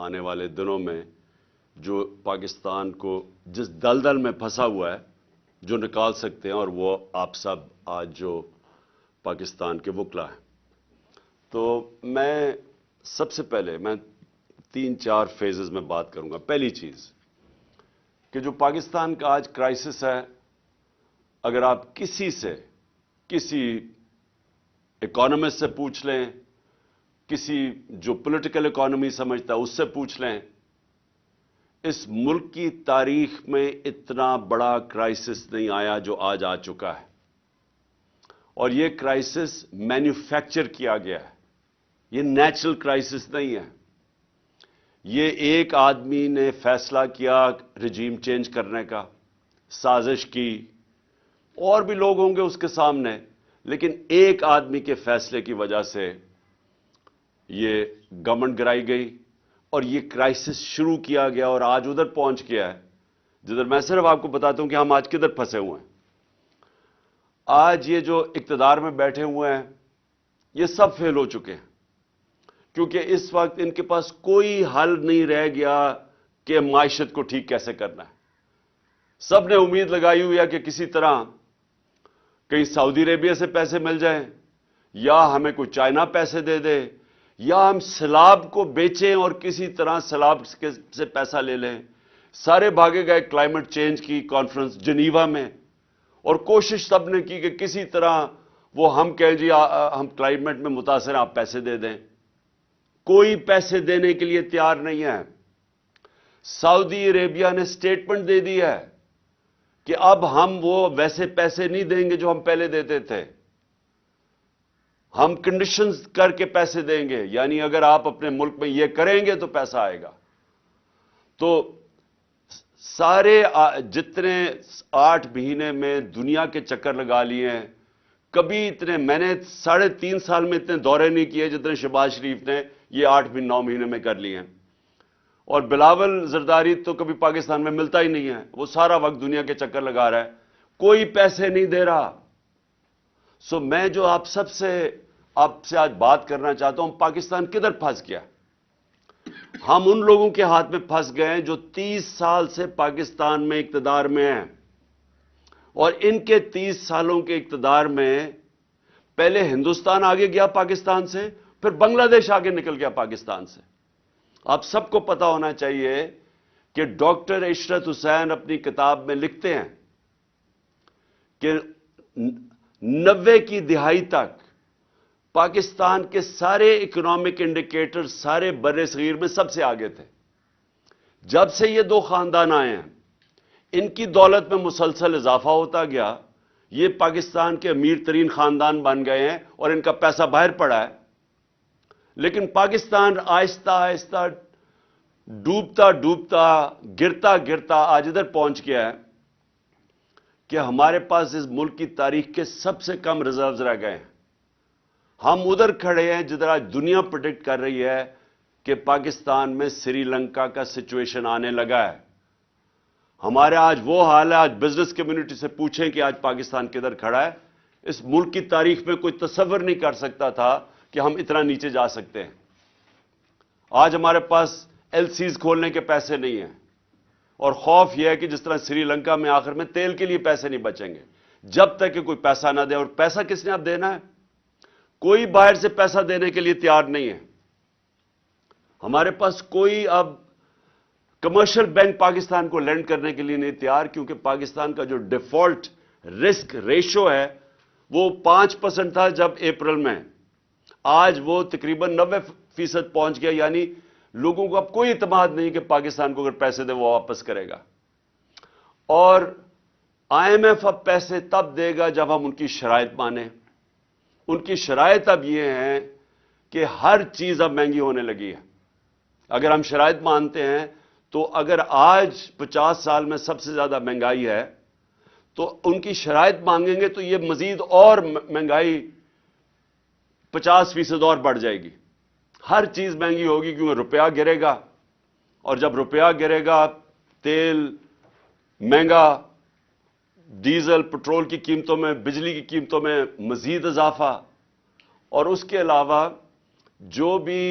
آنے والے دنوں میں جو پاکستان کو جس دلدل میں پھنسا ہوا ہے جو نکال سکتے ہیں، اور وہ آپ سب آج جو پاکستان کے وکلا ہیں۔ تو میں سب سے پہلے 3-4 فیزز میں بات کروں گا۔ پہلی چیز کہ جو پاکستان کا آج کرائسس ہے، اگر آپ کسی اکانومسٹ سے پوچھ لیں، کسی جو پولیٹیکل اکانومی سمجھتا ہے اس سے پوچھ لیں، اس ملک کی تاریخ میں اتنا بڑا کرائسس نہیں آیا جو آج آ چکا ہے، اور یہ کرائسس مینوفیکچر کیا گیا ہے، یہ نیچرل کرائسس نہیں ہے۔ یہ ایک آدمی نے فیصلہ کیا رجیم چینج کرنے کا، سازش کی، اور بھی لوگ ہوں گے اس کے سامنے، لیکن ایک آدمی کے فیصلے کی وجہ سے یہ گورنمنٹ گرائی گئی اور یہ کرائسس شروع کیا گیا اور آج ادھر پہنچ گیا ہے جدھر میں صرف آپ کو بتاتا ہوں کہ ہم آج کدھر پھنسے ہوئے ہیں۔ آج یہ جو اقتدار میں بیٹھے ہوئے ہیں یہ سب فیل ہو چکے ہیں، کیونکہ اس وقت ان کے پاس کوئی حل نہیں رہ گیا کہ معیشت کو ٹھیک کیسے کرنا ہے۔ سب نے امید لگائی ہوئی ہے کہ کسی طرح کہیں سعودی عربیہ سے پیسے مل جائیں، یا ہمیں کوئی چائنا پیسے دے دے، یا ہم سیلاب کو بیچیں اور کسی طرح سیلاب سے پیسہ لے لیں۔ سارے بھاگے گئے کلائمیٹ چینج کی کانفرنس جنیوا میں، اور کوشش سب نے کی کہ کسی طرح وہ ہم کہیں جی ہم کلائمیٹ میں متاثر ہیں، آپ پیسے دے دیں۔ کوئی پیسے دینے کے لیے تیار نہیں ہے۔ سعودی عربیہ نے سٹیٹمنٹ دے دی ہے کہ اب ہم وہ ویسے پیسے نہیں دیں گے جو ہم پہلے دیتے تھے، ہم کنڈیشنز کر کے پیسے دیں گے، یعنی اگر آپ اپنے ملک میں یہ کریں گے تو پیسہ آئے گا۔ تو سارے جتنے 8 مہینے میں دنیا کے چکر لگا لیے ہیں، کبھی اتنے میں نے 3.5 سال میں اتنے دورے نہیں کیے جتنے شہباز شریف نے یہ 8-9 مہینے میں کر لیے ہیں، اور بلاول زرداری تو کبھی پاکستان میں ملتا ہی نہیں ہے، وہ سارا وقت دنیا کے چکر لگا رہا ہے، کوئی پیسے نہیں دے رہا۔ سو میں جو آپ سے آج بات کرنا چاہتا ہوں، پاکستان کدھر پھنس گیا؟ ہم ان لوگوں کے ہاتھ میں پھنس گئے ہیں جو 30 سال سے پاکستان میں اقتدار میں ہیں، اور ان کے 30 سالوں کے اقتدار میں پہلے ہندوستان آگے گیا پاکستان سے، پھر بنگلہ دیش آگے نکل گیا پاکستان سے۔ آپ سب کو پتا ہونا چاہیے کہ ڈاکٹر عشرت حسین اپنی کتاب میں لکھتے ہیں کہ 90 کی دہائی تک پاکستان کے سارے اکنامک انڈیکیٹر سارے بر صغیر میں سب سے آگے تھے۔ جب سے یہ 2 خاندان آئے ہیں، ان کی دولت میں مسلسل اضافہ ہوتا گیا، یہ پاکستان کے امیر ترین خاندان بن گئے ہیں اور ان کا پیسہ باہر پڑا ہے، لیکن پاکستان آہستہ آہستہ ڈوبتا ڈوبتا گرتا گرتا آج ادھر پہنچ گیا ہے کہ ہمارے پاس اس ملک کی تاریخ کے سب سے کم ریزروز رہ گئے ہیں۔ ہم ادھر کھڑے ہیں جدھر آج دنیا پریڈکٹ کر رہی ہے کہ پاکستان میں سری لنکا کا سچویشن آنے لگا ہے۔ ہمارے آج وہ حال ہے، آج بزنس کمیونٹی سے پوچھیں کہ آج پاکستان کدھر کھڑا ہے، اس ملک کی تاریخ میں کوئی تصور نہیں کر سکتا تھا کہ ہم اتنا نیچے جا سکتے ہیں۔ آج ہمارے پاس ایل سیز کھولنے کے پیسے نہیں ہیں، اور خوف یہ ہے کہ جس طرح سری لنکا میں آخر میں تیل کے لیے پیسے نہیں بچیں گے جب تک کہ کوئی پیسہ نہ دے، اور پیسہ کس نے اب دینا ہے؟ کوئی باہر سے پیسہ دینے کے لیے تیار نہیں ہے۔ ہمارے پاس کوئی اب کمرشل بینک پاکستان کو لینڈ کرنے کے لیے نہیں تیار، کیونکہ پاکستان کا جو ڈیفالٹ رسک ریشو ہے وہ 5% تھا جب اپریل میں، آج وہ تقریباً 90% پہنچ گیا، یعنی لوگوں کو اب کوئی اعتماد نہیں کہ پاکستان کو اگر پیسے دے وہ واپس کرے گا۔ اور آئی ایم ایف اب پیسے تب دے گا جب ہم ان کی شرائط مانیں۔ ان کی شرائط اب یہ ہیں کہ ہر چیز اب مہنگی ہونے لگی ہے۔ اگر ہم شرائط مانتے ہیں تو اگر آج 50 سال میں سب سے زیادہ مہنگائی ہے تو ان کی شرائط مانگیں گے تو یہ مزید اور مہنگائی 50% اور بڑھ جائے گی۔ ہر چیز مہنگی ہوگی کیونکہ روپیہ گرے گا، اور جب روپیہ گرے گا تیل مہنگا، ڈیزل پٹرول کی قیمتوں میں، بجلی کی قیمتوں میں مزید اضافہ، اور اس کے علاوہ جو بھی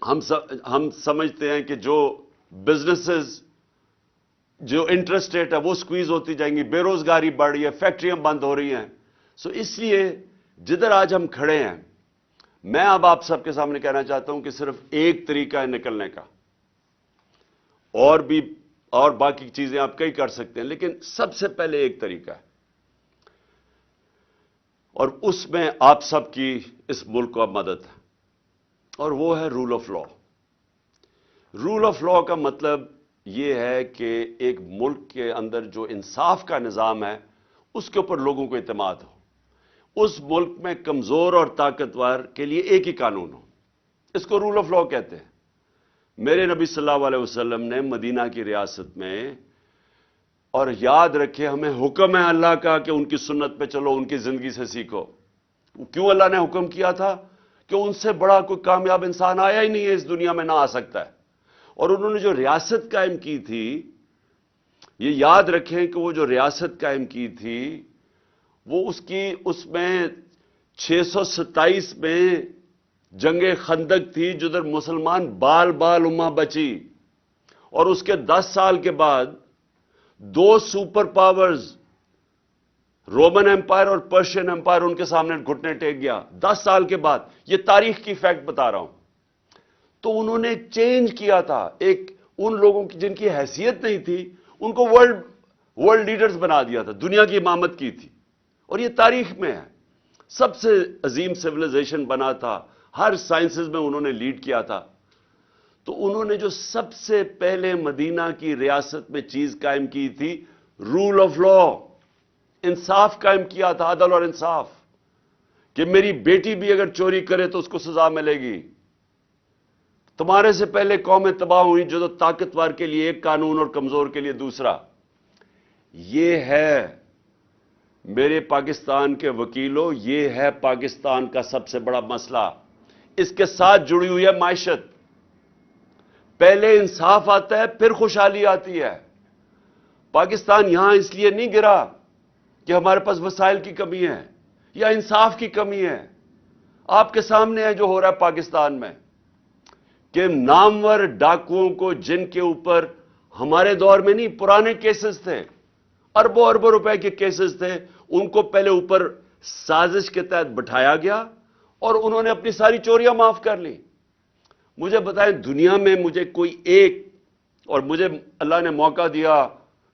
ہم سمجھتے ہیں کہ جو بزنسز جو انٹرسٹ ریٹ ہے وہ سکویز ہوتی جائیں گی، بے روزگاری بڑھ رہی ہے، فیکٹریاں بند ہو رہی ہیں. سو اس لیے جدھر آج ہم کھڑے ہیں، میں اب آپ سب کے سامنے کہنا چاہتا ہوں کہ صرف ایک طریقہ ہے نکلنے کا، اور باقی چیزیں آپ کئی کر سکتے ہیں، لیکن سب سے پہلے ایک طریقہ ہے، اور اس میں آپ سب کی اس ملک کو اب مدد ہے، اور وہ ہے rule of law. Rule of law کا مطلب یہ ہے کہ ایک ملک کے اندر جو انصاف کا نظام ہے اس کے اوپر لوگوں کو اعتماد ہو. اس ملک میں کمزور اور طاقتور کے لیے ایک ہی قانون ہو. اس کو رول آف لا کہتے ہیں. میرے نبی صلی اللہ علیہ وسلم نے مدینہ کی ریاست میں، اور یاد رکھے ہمیں حکم ہے اللہ کا کہ ان کی سنت پہ چلو، ان کی زندگی سے سیکھو. کیوں اللہ نے حکم کیا تھا؟ کہ ان سے بڑا کوئی کامیاب انسان آیا ہی نہیں ہے اس دنیا میں، نہ آ سکتا ہے. اور انہوں نے جو ریاست قائم کی تھی، یہ یاد رکھیں کہ وہ جو ریاست قائم کی تھی وہ اس میں 627 میں جنگ خندق تھی، جدھر مسلمان بال امہ بچی، اور اس کے 10 سال کے بعد 2 سپر پاورز رومن ایمپائر اور پرشین ایمپائر ان کے سامنے گھٹنے ٹیک گیا. 10 سال کے بعد. یہ تاریخ کی فیکٹ بتا رہا ہوں. تو انہوں نے چینج کیا تھا. ان لوگوں کی جن کی حیثیت نہیں تھی ان کو ورلڈ لیڈرز بنا دیا تھا، دنیا کی امامت کی تھی. اور یہ تاریخ میں ہے. سب سے عظیم سیویلائزیشن بنا تھا، ہر سائنسز میں انہوں نے لیڈ کیا تھا. تو انہوں نے جو سب سے پہلے مدینہ کی ریاست میں چیز قائم کی تھی، رول آف لا، انصاف قائم کیا تھا، عدل اور انصاف، کہ میری بیٹی بھی اگر چوری کرے تو اس کو سزا ملے گی. تمہارے سے پہلے قومیں تباہ ہوئی جو طاقتور کے لیے ایک قانون اور کمزور کے لیے دوسرا. یہ ہے میرے پاکستان کے وکیلوں، یہ ہے پاکستان کا سب سے بڑا مسئلہ. اس کے ساتھ جڑی ہوئی ہے معیشت. پہلے انصاف آتا ہے پھر خوشحالی آتی ہے. پاکستان یہاں اس لیے نہیں گرا کہ ہمارے پاس وسائل کی کمی ہے یا انصاف کی کمی ہے. آپ کے سامنے ہے جو ہو رہا ہے پاکستان میں، کہ نامور ڈاکوؤں کو، جن کے اوپر ہمارے دور میں نہیں، پرانے کیسز تھے، اربوں روپے کے کیسز تھے، ان کو پہلے اوپر سازش کے تحت بٹھایا گیا اور انہوں نے اپنی ساری چوریاں معاف کر لی. مجھے بتائیں دنیا میں مجھے کوئی ایک، اور مجھے اللہ نے موقع دیا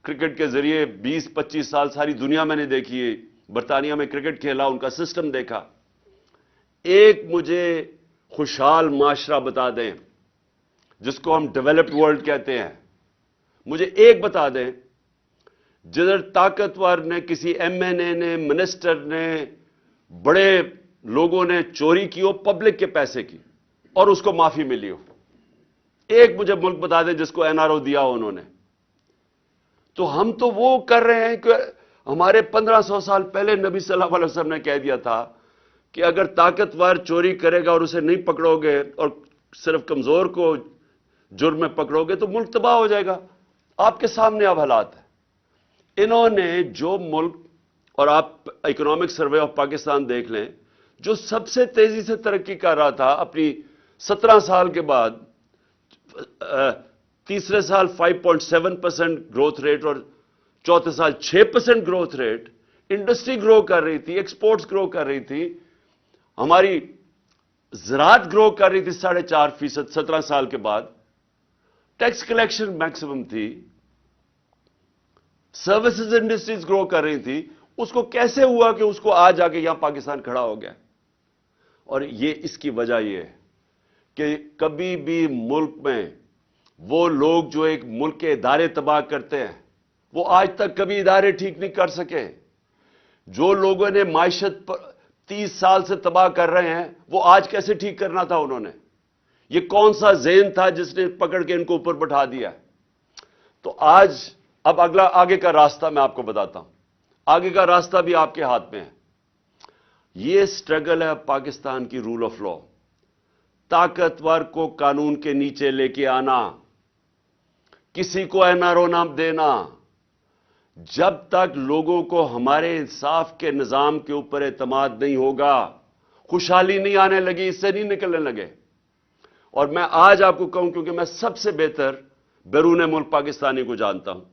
کرکٹ کے ذریعے 20-25 سال ساری دنیا میں نے دیکھی ہے، برطانیہ میں کرکٹ کھیلا، ان کا سسٹم دیکھا. ایک مجھے خوشحال معاشرہ بتا دیں جس کو ہم ڈیولپڈ ورلڈ کہتے ہیں، مجھے ایک بتا دیں جدھر طاقتور نے، کسی ایم این اے نے، منسٹر نے، بڑے لوگوں نے چوری کی ہو پبلک کے پیسے کی اور اس کو معافی ملی ہو. ایک مجھے ملک بتا دیں جس کو این آر او دیا ہو انہوں نے. تو ہم تو وہ کر رہے ہیں کہ ہمارے 1500 سال پہلے نبی صلی اللہ علیہ وسلم نے کہہ دیا تھا کہ اگر طاقتور چوری کرے گا اور اسے نہیں پکڑو گے اور صرف کمزور کو جرم میں پکڑو گے تو ملک تباہ ہو جائے گا. آپ کے سامنے اب حالات ہیں. انہوں نے جو ملک، اور آپ اکنامک سروے آف پاکستان دیکھ لیں، جو سب سے تیزی سے ترقی کر رہا تھا اپنی 17 سال کے بعد، تیسرے سال 5.7% گروتھ ریٹ اور چوتھے سال 6% گروتھ ریٹ، انڈسٹری گرو کر رہی تھی، ایکسپورٹس گرو کر رہی تھی، ہماری زراعت گرو کر رہی تھی 4.5%. 17 سال کے بعد ٹیکس کلیکشن میکسیمم تھی، سروسز انڈسٹریز گرو کر رہی تھی. اس کو کیسے ہوا کہ اس کو آج آ کے یہاں پاکستان کھڑا ہو گیا؟ اور یہ اس کی وجہ یہ ہے کہ کبھی بھی ملک میں وہ لوگ جو ایک ملک کے ادارے تباہ کرتے ہیں، وہ آج تک کبھی ادارے ٹھیک نہیں کر سکے. جو لوگوں نے معیشت پر 30 سال سے تباہ کر رہے ہیں، وہ آج کیسے ٹھیک کرنا تھا انہوں نے؟ یہ کون سا ذہن تھا جس نے پکڑ کے ان کو اوپر بٹھا دیا؟ تو آج اب آگے کا راستہ میں آپ کو بتاتا ہوں. آگے کا راستہ بھی آپ کے ہاتھ میں ہے. یہ سٹرگل ہے پاکستان کی رول آف لا. طاقتور کو قانون کے نیچے لے کے آنا، کسی کو این آر او نام دینا. جب تک لوگوں کو ہمارے انصاف کے نظام کے اوپر اعتماد نہیں ہوگا، خوشحالی نہیں آنے لگی، اس سے نہیں نکلنے لگے. اور میں آج آپ کو کہوں کیونکہ میں سب سے بہتر بیرون ملک پاکستانی کو جانتا ہوں،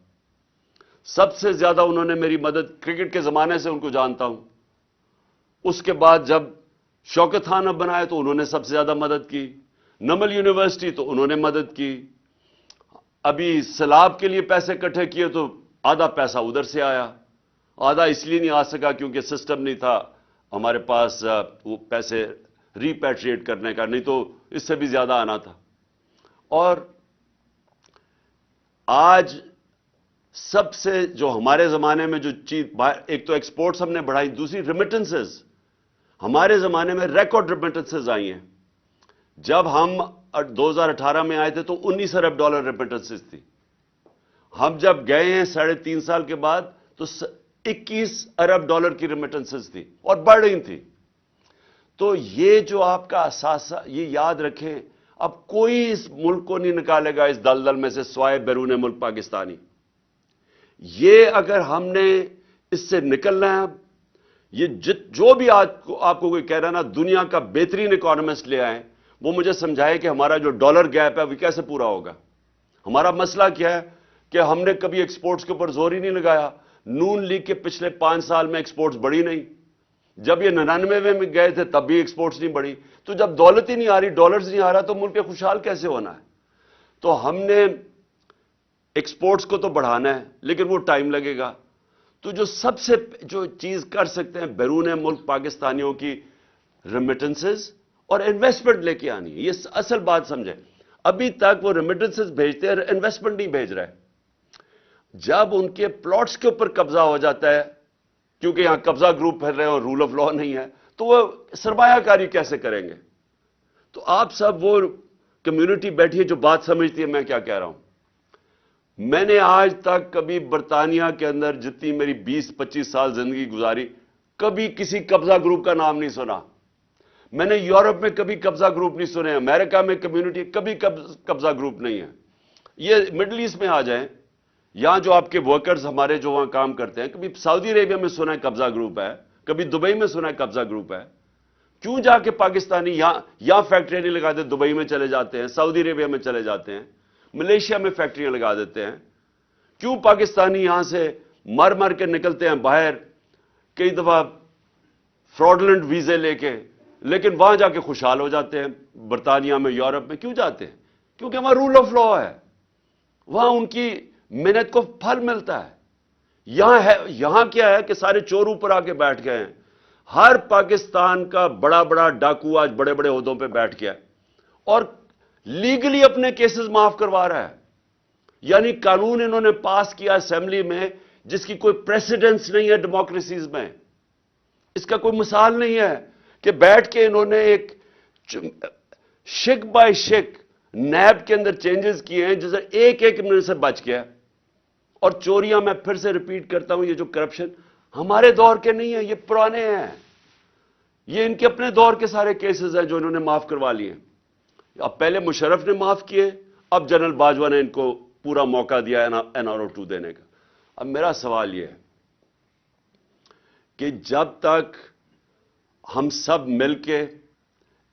سب سے زیادہ انہوں نے میری مدد کرکٹ کے زمانے سے ان کو جانتا ہوں، اس کے بعد جب شوکت خان اب بنائے تو انہوں نے سب سے زیادہ مدد کی، نمل یونیورسٹی تو انہوں نے مدد کی، ابھی سیلاب کے لیے پیسے اکٹھے کیے تو آدھا پیسہ ادھر سے آیا، آدھا اس لیے نہیں آ سکا کیونکہ سسٹم نہیں تھا ہمارے پاس وہ پیسے ریپیٹریٹ کرنے کا، نہیں تو اس سے بھی زیادہ آنا تھا۔ اور آج سب سے جو ہمارے زمانے میں جو چیز، ایک تو ایکسپورٹس ہم نے بڑھائی، دوسری ریمیٹنسز، ہمارے زمانے میں ریکارڈ ریمیٹنسز آئی ہیں۔ جب ہم 2018 میں آئے تھے تو $19 ارب ریمیٹنسز تھی، ہم جب گئے ہیں 3.5 سال کے بعد تو $21 ارب کی ریمیٹنسز تھی اور بڑھ رہی تھی۔ تو یہ جو آپ کا اثاثہ، یہ یاد رکھیں، اب کوئی اس ملک کو نہیں نکالے گا اس دلدل میں سے سوائے بیرون ملک پاکستانی۔ یہ اگر ہم نے اس سے نکلنا ہے، یہ جو بھی آپ کو کوئی کہہ رہا ہے نا دنیا کا بہترین اکانومسٹ لے آئیں، وہ مجھے سمجھائے کہ ہمارا جو ڈالر گیپ ہے وہ کیسے پورا ہوگا۔ ہمارا مسئلہ کیا ہے کہ ہم نے کبھی ایکسپورٹس کے اوپر زور ہی نہیں لگایا۔ نون لیگ کے پچھلے 5 سال میں ایکسپورٹس بڑھی نہیں، جب یہ 99 میں گئے تھے تب بھی ایکسپورٹس نہیں بڑھی۔ تو جب دولت ہی نہیں آ رہی، ڈالرز نہیں آ رہا، تو ملک کے خوشحال کیسے ہونا ہے؟ تو ہم نے ایکسپورٹس کو تو بڑھانا ہے لیکن وہ ٹائم لگے گا۔ تو جو سب سے جو چیز کر سکتے ہیں بیرون ملک پاکستانیوں کی ریمیٹنسز اور انویسٹمنٹ لے کے آنی ہے، یہ اصل بات سمجھیں۔ ابھی تک وہ ریمیٹنسز بھیجتے ہیں، انویسٹمنٹ نہیں بھیج رہے۔ جب ان کے پلاٹس کے اوپر قبضہ ہو جاتا ہے، کیونکہ یہاں قبضہ گروپ پھر رہے ہیں اور رول آف لا نہیں ہے، تو وہ سرمایہ کاری کیسے کریں گے؟ تو آپ سب وہ کمیونٹی بیٹھی ہے جو بات سمجھتی ہے میں کیا کہہ رہا ہوں۔ میں نے آج تک کبھی برطانیہ کے اندر جتنی میری 20-25 سال زندگی گزاری، کبھی کسی قبضہ گروپ کا نام نہیں سنا۔ میں نے یورپ میں کبھی قبضہ گروپ نہیں سنے، امریکہ میں کمیونٹی کبھی قبضہ گروپ نہیں ہے۔ یہ مڈل ایسٹ میں آ جائیں، یہاں جو آپ کے ورکرز ہمارے جو وہاں کام کرتے ہیں، کبھی سعودی عربیہ میں سنا ہے قبضہ گروپ ہے، کبھی دبئی میں سنا ہے قبضہ گروپ ہے۔ کیوں جا کے پاکستانی یہاں فیکٹریاں نہیں لگاتے، دبئی میں چلے جاتے ہیں، سعودی عربیہ میں چلے جاتے ہیں، ملیشیا میں فیکٹریاں لگا دیتے ہیں؟ کیوں پاکستانی یہاں سے مر کے نکلتے ہیں باہر، کئی دفعہ فراڈلنٹ ویزے لے کے، لیکن وہاں جا کے خوشحال ہو جاتے ہیں؟ برطانیہ میں، یورپ میں کیوں جاتے ہیں؟ کیونکہ وہاں رول آف لا ہے، وہاں ان کی محنت کو پھل ملتا ہے۔ یہاں کیا ہے کہ سارے چور اوپر آ کے بیٹھ گئے ہیں، ہر پاکستان کا بڑا بڑا ڈاکو آج بڑے بڑے عہدوں پہ بیٹھ گیا اور لیگلی اپنے کیسز معاف کروا رہا ہے۔ یعنی قانون انہوں نے پاس کیا اسمبلی میں جس کی کوئی پریسیڈنس نہیں ہے ڈیموکریسیز میں، اس کا کوئی مثال نہیں ہے کہ بیٹھ کے انہوں نے ایک شک بائی شک نیب کے اندر چینجز کیے ہیں جسے ایک منٹ سے بچ گیا۔ اور چوریاں، میں پھر سے ریپیٹ کرتا ہوں، یہ جو کرپشن ہمارے دور کے نہیں ہیں، یہ پرانے ہیں، یہ ان کے اپنے دور کے سارے کیسز ہیں جو انہوں نے معاف کروا لیے۔ اب پہلے مشرف نے معاف کیے، اب جنرل باجوہ نے ان کو پورا موقع دیا NRO2 دینے کا۔ اب میرا سوال یہ ہے کہ جب تک ہم سب مل کے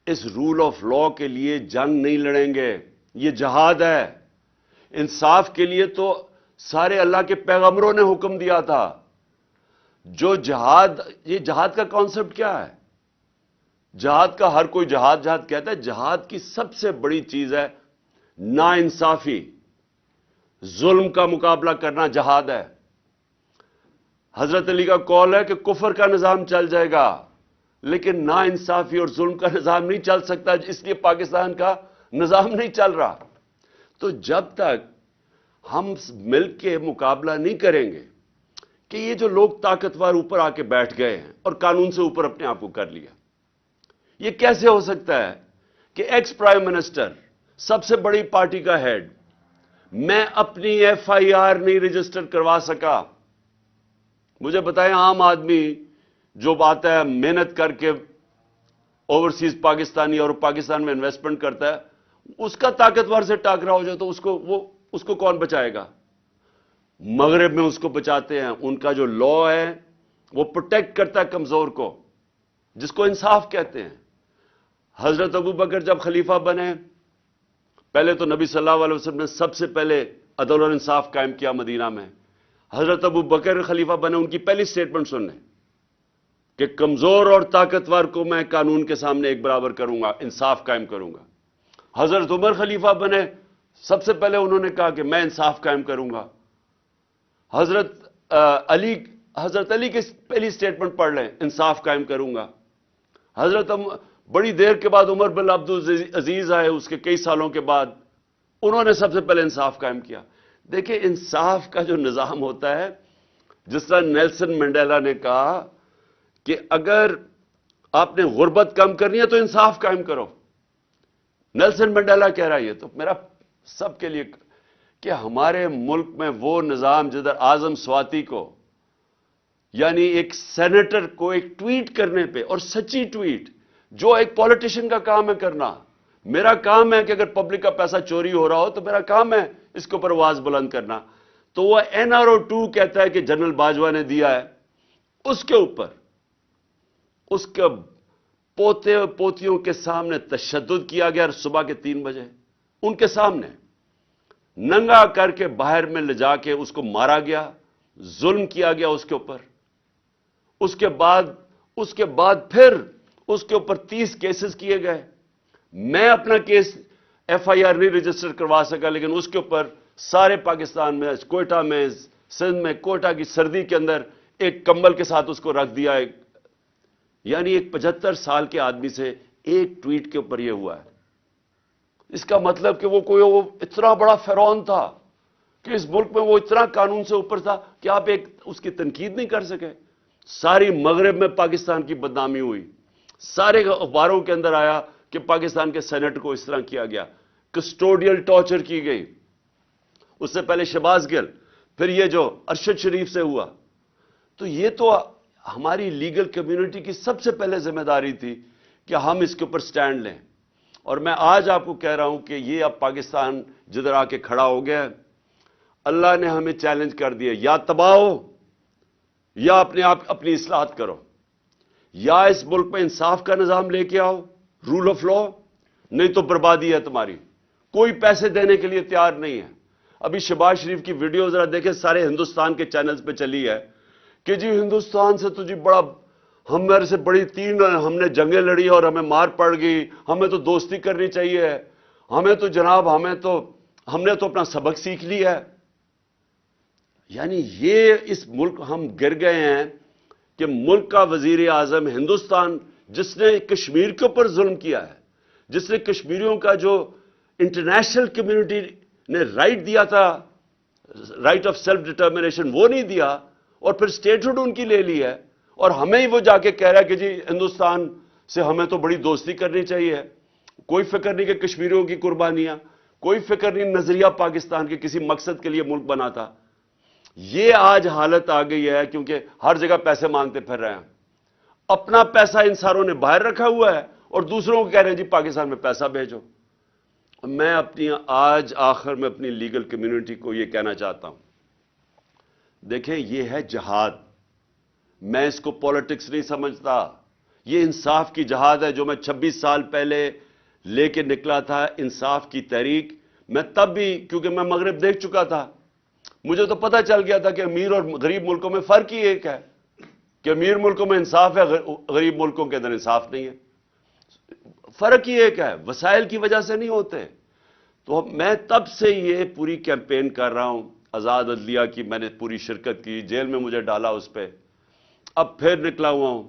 اس رول آف لا کے لیے جنگ نہیں لڑیں گے، یہ جہاد ہے۔ انصاف کے لیے تو سارے اللہ کے پیغمبروں نے حکم دیا تھا۔ جو جہاد، یہ جہاد کا کانسیپٹ کیا ہے؟ جہاد کا ہر کوئی جہاد کہتا ہے، جہاد کی سب سے بڑی چیز ہے نا انصافی، ظلم کا مقابلہ کرنا جہاد ہے۔ حضرت علی کا قول ہے کہ کفر کا نظام چل جائے گا لیکن نا انصافی اور ظلم کا نظام نہیں چل سکتا، اس لیے پاکستان کا نظام نہیں چل رہا۔ تو جب تک ہم مل کے مقابلہ نہیں کریں گے کہ یہ جو لوگ طاقتور اوپر آ کے بیٹھ گئے ہیں اور قانون سے اوپر اپنے آپ کو کر لیا، یہ کیسے ہو سکتا ہے کہ ایکس پرائم منسٹر، سب سے بڑی پارٹی کا ہیڈ، میں اپنی FIR نہیں رجسٹر کروا سکا؟ مجھے بتائیں، عام آدمی جو آتا ہے محنت کر کے اوورسیز پاکستانی اور پاکستان میں انویسٹمنٹ کرتا ہے، اس کا طاقتور سے ٹاکرا ہو جائے تو اس کو کون بچائے گا؟ مغرب میں اس کو بچاتے ہیں، ان کا جو لا ہے وہ پروٹیکٹ کرتا ہے کمزور کو، جس کو انصاف کہتے ہیں۔ حضرت ابو بکر جب خلیفہ بنے پہلے تو نبی صلی اللہ علیہ وسلم نے سب سے پہلے عدل اور انصاف قائم کیا مدینہ میں. حضرت ابو بکر خلیفہ بنے, ان کی پہلی سٹیٹمنٹ سن لیں کہ کمزور اور طاقتور کو میں قانون کے سامنے ایک برابر کروں گا, انصاف قائم کروں گا. حضرت عمر خلیفہ بنے, سب سے پہلے انہوں نے کہا کہ میں انصاف قائم کروں گا. حضرت علی کی پہلی سٹیٹمنٹ پڑھ لیں, انصاف قائم کروں گا. بڑی دیر کے بعد عمر بن عبد العزیز آئے, اس کے کئی سالوں کے بعد انہوں نے سب سے پہلے انصاف قائم کیا. دیکھیں انصاف کا جو نظام ہوتا ہے, جس طرح نیلسن منڈیلا نے کہا کہ اگر آپ نے غربت کم کرنی ہے تو انصاف قائم کرو. نیلسن منڈیلا کہہ رہا ہے, یہ تو میرا سب کے لیے, کہ ہمارے ملک میں وہ نظام جدھر اعظم سواتی کو, یعنی ایک سینیٹر کو ایک ٹویٹ کرنے پہ, اور سچی ٹویٹ جو ایک پولیٹیشین کا کام ہے کرنا, میرا کام ہے کہ اگر پبلک کا پیسہ چوری ہو رہا ہو تو میرا کام ہے اس کے اوپر آواز بلند کرنا, تو وہ NRO2 کہتا ہے کہ جنرل باجوہ نے دیا ہے, اس کے اوپر اس کے پوتے پوتیوں کے سامنے تشدد کیا گیا. صبح کے 3 بجے ان کے سامنے ننگا کر کے باہر میں لے جا کے اس کو مارا گیا, ظلم کیا گیا اس کے اوپر. اس کے بعد پھر اس کے اوپر 30 کیسز کیے گئے. میں اپنا کیس FIR نہیں رجسٹر کروا سکا, لیکن اس کے اوپر سارے پاکستان میں, کوئٹہ میں, سندھ میں, کوئٹہ کی سردی کے اندر ایک کمبل کے ساتھ اس کو رکھ دیا. یعنی ایک 75 سال کے آدمی سے ایک ٹویٹ کے اوپر یہ ہوا ہے. اس کا مطلب کہ وہ اتنا بڑا فرعون تھا کہ اس ملک میں وہ اتنا قانون سے اوپر تھا کہ آپ اس کی تنقید نہیں کر سکے. ساری مغرب میں پاکستان کی بدنامی ہوئی, سارے اخباروں کے اندر آیا کہ پاکستان کے سینٹ کو اس طرح کیا گیا, کسٹوڈیل ٹارچر کی گئی. اس سے پہلے شہباز گل, پھر یہ جو ارشد شریف سے ہوا. تو یہ تو ہماری لیگل کمیونٹی کی سب سے پہلے ذمہ داری تھی کہ ہم اس کے اوپر سٹینڈ لیں. اور میں آج آپ کو کہہ رہا ہوں کہ یہ اب پاکستان جدھر آ کے کھڑا ہو گیا, اللہ نے ہمیں چیلنج کر دیا, یا تباہ ہو یا اپنی اصلاحات کرو, یا اس ملک میں انصاف کا نظام لے کے آؤ, رول آف لا, نہیں تو بربادی ہے تمہاری. کوئی پیسے دینے کے لیے تیار نہیں ہے. ابھی شہباز شریف کی ویڈیو ذرا دیکھیں, سارے ہندوستان کے چینلز پہ چلی ہے کہ جی ہندوستان سے تو جی بڑا, ہمارے سے بڑی 3 ہم نے جنگیں لڑی اور ہمیں مار پڑ گئی, ہمیں تو دوستی کرنی چاہیے, ہمیں تو جناب ہم نے تو اپنا سبق سیکھ لیا ہے. یعنی یہ اس ملک ہم گر گئے ہیں کہ ملک کا وزیر اعظم ہندوستان, جس نے کشمیر کے اوپر ظلم کیا ہے, جس نے کشمیریوں کا جو انٹرنیشنل کمیونٹی نے رائٹ دیا تھا, رائٹ آف سیلف ڈٹرمنیشن, وہ نہیں دیا, اور پھر اسٹیٹہڈ ان کی لے لی ہے, اور ہمیں ہی وہ جا کے کہہ رہا ہے کہ جی ہندوستان سے ہمیں تو بڑی دوستی کرنی چاہیے. کوئی فکر نہیں کہ کشمیریوں کی قربانیاں, کوئی فکر نہیں نظریہ پاکستان کے کسی مقصد کے لیے ملک بنا تھا. یہ آج حالت آ گئی ہے کیونکہ ہر جگہ پیسے مانگتے پھر رہے ہیں. اپنا پیسہ ان ساروں نے باہر رکھا ہوا ہے اور دوسروں کو کہہ رہے ہیں جی پاکستان میں پیسہ بھیجو. میں آج آخر میں اپنی لیگل کمیونٹی کو یہ کہنا چاہتا ہوں, دیکھیں یہ ہے جہاد. میں اس کو پولیٹکس نہیں سمجھتا, یہ انصاف کی جہاد ہے جو میں 26 سال پہلے لے کے نکلا تھا, انصاف کی تحریک. میں تب بھی, کیونکہ میں مغرب دیکھ چکا تھا, مجھے تو پتہ چل گیا تھا کہ امیر اور غریب ملکوں میں فرق ہی ایک ہے, کہ امیر ملکوں میں انصاف ہے, غریب ملکوں کے اندر انصاف نہیں ہے. فرق ہی ایک ہے, وسائل کی وجہ سے نہیں ہوتے. تو میں تب سے یہ پوری کیمپین کر رہا ہوں, آزاد عدلیہ کی میں نے پوری شرکت کی, جیل میں مجھے ڈالا اس پہ. اب پھر نکلا ہوا ہوں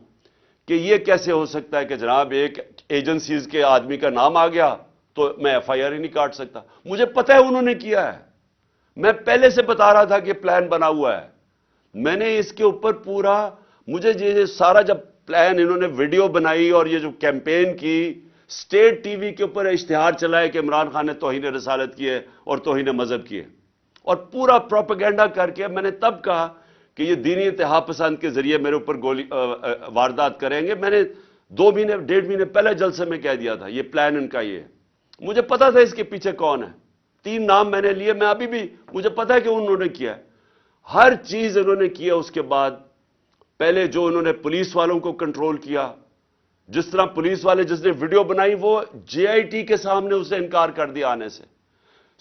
کہ یہ کیسے ہو سکتا ہے کہ جناب ایک ایجنسیز کے آدمی کا نام آ گیا تو میں FIR ہی نہیں کاٹ سکتا. مجھے پتہ ہے انہوں نے کیا ہے, میں پہلے سے بتا رہا تھا کہ پلان بنا ہوا ہے. میں نے اس کے اوپر پورا, مجھے یہ سارا جب پلان انہوں نے ویڈیو بنائی اور یہ جو کیمپین کی, اسٹیٹ ٹی وی کے اوپر اشتہار چلائے کہ عمران خان نے توہین رسالت کی ہے اور توہین مذہب کی ہے, اور پورا پروپیگنڈا کر کے میں نے تب کہا کہ یہ دینی اتحاد پسند کے ذریعے میرے اوپر واردات کریں گے. میں نے 2 مہینے 1.5 مہینے پہلے جلسے میں کہہ دیا تھا یہ پلان ان کا یہ ہے. مجھے پتا تھا اس کے پیچھے کون ہے, 3 نام میں نے لیے, میں ابھی بھی مجھے پتا ہے کہ انہوں نے کیا ہے. ہر چیز انہوں نے کیا. اس کے بعد پہلے جو انہوں نے پولیس والوں کو کنٹرول کیا, جس طرح پولیس والے جس نے ویڈیو بنائی وہ JIT کے سامنے اسے انکار کر دیا آنے سے.